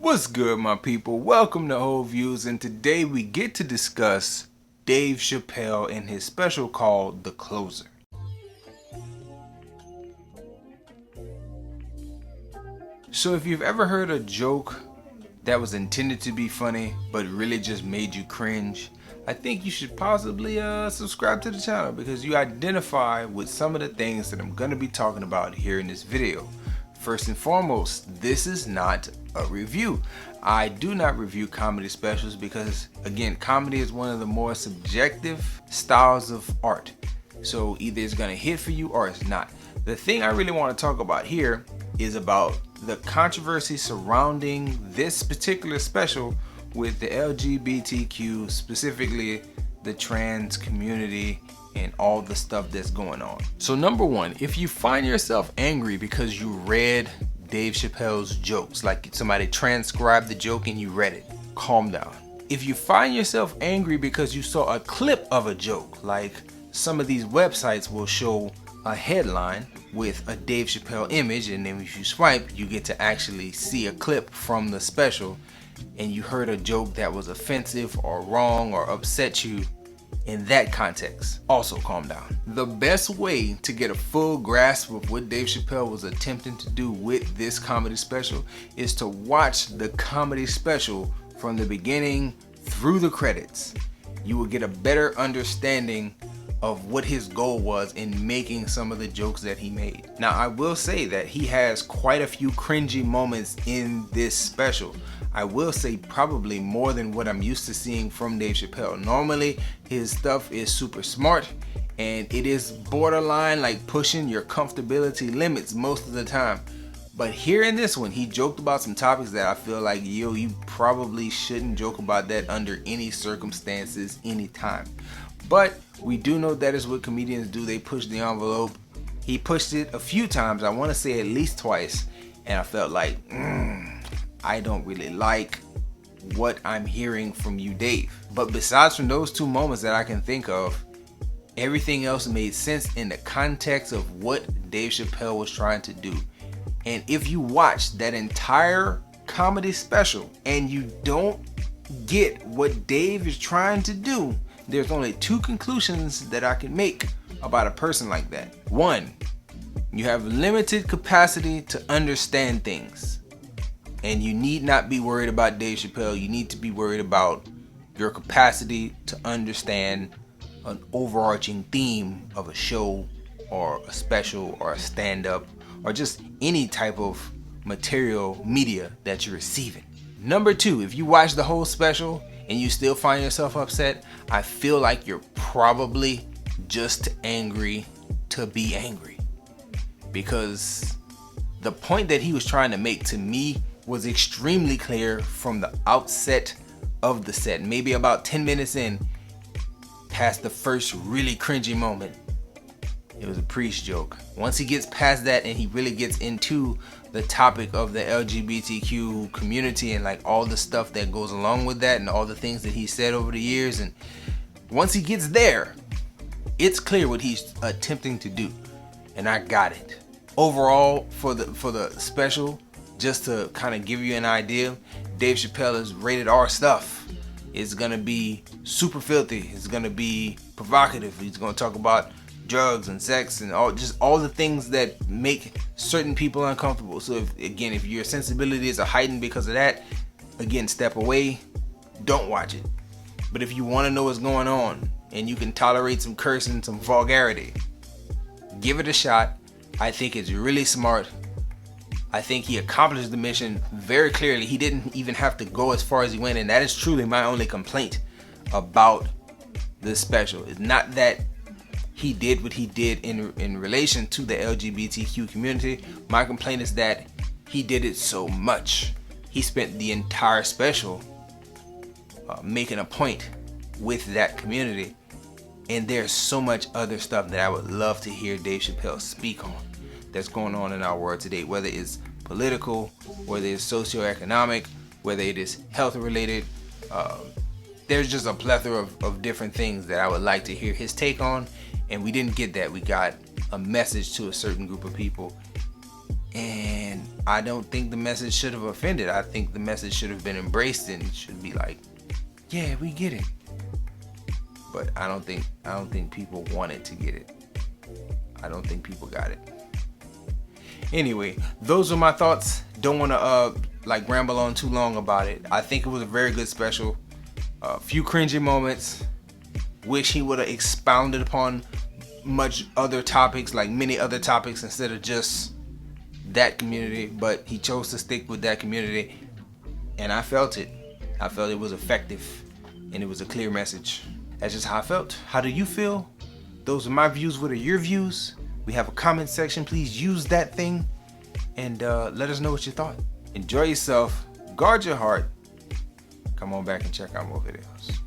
What's good, my people? Welcome to Whole Views, and today we get to discuss Dave Chappelle and his special called The Closer. So if you've ever heard a joke that was intended to be funny but really just made you cringe, I think you should possibly subscribe to the channel because you identify with some of the things that I'm going to be talking about here in this video. First and foremost, this is not a review. I do not review comedy specials because, again, comedy is one of the more subjective styles of art. So either it's going to hit for you or it's not. The thing I really want to talk about here is about the controversy surrounding this particular special with the LGBTQ, specifically the trans community and all the stuff that's going on. So number one, if you find yourself angry because you read Dave Chappelle's jokes, like somebody transcribed the joke and you read it, calm down. If you find yourself angry because you saw a clip of a joke, like some of these websites will show a headline with a Dave Chappelle image, and then if you swipe, you get to actually see a clip from the special, and you heard a joke that was offensive or wrong or upset you in that context, also calm down. The best way to get a full grasp of what Dave Chappelle was attempting to do with this comedy special is to watch the comedy special from the beginning through the credits. You will get a better understanding of what his goal was in making some of the jokes that he made. Now, I will say that he has quite a few cringy moments in this special. I will say probably more than what I'm used to seeing from Dave Chappelle. Normally, his stuff is super smart and it is borderline like pushing your comfortability limits most of the time. But here in this one, he joked about some topics that I feel like, you probably shouldn't joke about that under any circumstances, anytime. But we do know that is what comedians do. They push the envelope. He pushed it a few times. I want to say at least twice. And I felt like, I don't really like what I'm hearing from you, Dave. But besides from those two moments that I can think of, everything else made sense in the context of what Dave Chappelle was trying to do. And if you watch that entire comedy special and you don't get what Dave is trying to do, there's only two conclusions that I can make about a person like that. One, you have limited capacity to understand things. And you need not be worried about Dave Chappelle. You need to be worried about your capacity to understand an overarching theme of a show or a special or a stand-up or just any type of material media that you're receiving. Number two, if you watch the whole special and you still find yourself upset, I feel like you're probably just angry to be angry. Because the point that he was trying to make to me was extremely clear from the outset of the set. Maybe about 10 minutes in, past the first really cringy moment, it was a priest joke. Once he gets past that and he really gets into the topic of the LGBTQ community and like all the stuff that goes along with that and all the things that he said over the years, and once he gets there, it's clear what he's attempting to do, and I got it. Overall, for the special, just to kind of give you an idea, Dave Chappelle is rated R stuff. It's gonna be super filthy. It's gonna be provocative. He's gonna talk about drugs and sex and all the things that make certain people uncomfortable. So if your sensibilities are heightened because of that, again, step away. Don't watch it. But if you want to know what's going on and you can tolerate some cursing, some vulgarity, give it a shot. I think it's really smart. I think he accomplished the mission very clearly. He didn't even have to go as far as he went, and that is truly my only complaint about this special. It's not that he did what he did in relation to the LGBTQ community. My complaint is that he did it so much. He spent the entire special making a point with that community, and there's so much other stuff that I would love to hear Dave Chappelle speak on that's going on in our world today, whether it's political, whether it's socioeconomic, whether it is health related. There's just a plethora of different things that I would like to hear his take on, and we didn't get that. We got a message to a certain group of people, And I don't think the message should have offended. I think the message should have been embraced and it should be like, yeah, we get it. But I don't think people wanted to get it. I don't think people got it. Anyway, those are my thoughts. Don't want to ramble on too long about it. I think it was a very good special. A few cringy moments. Wish he would have expounded upon many other topics instead of just that community. But he chose to stick with that community, and I felt it. I felt it was effective, and it was a clear message. That's just how I felt. How do you feel? Those are my views. What are your views? We have a comment section. Please use that thing and let us know what you thought. Enjoy yourself. Guard your heart. Come on back and check out more videos.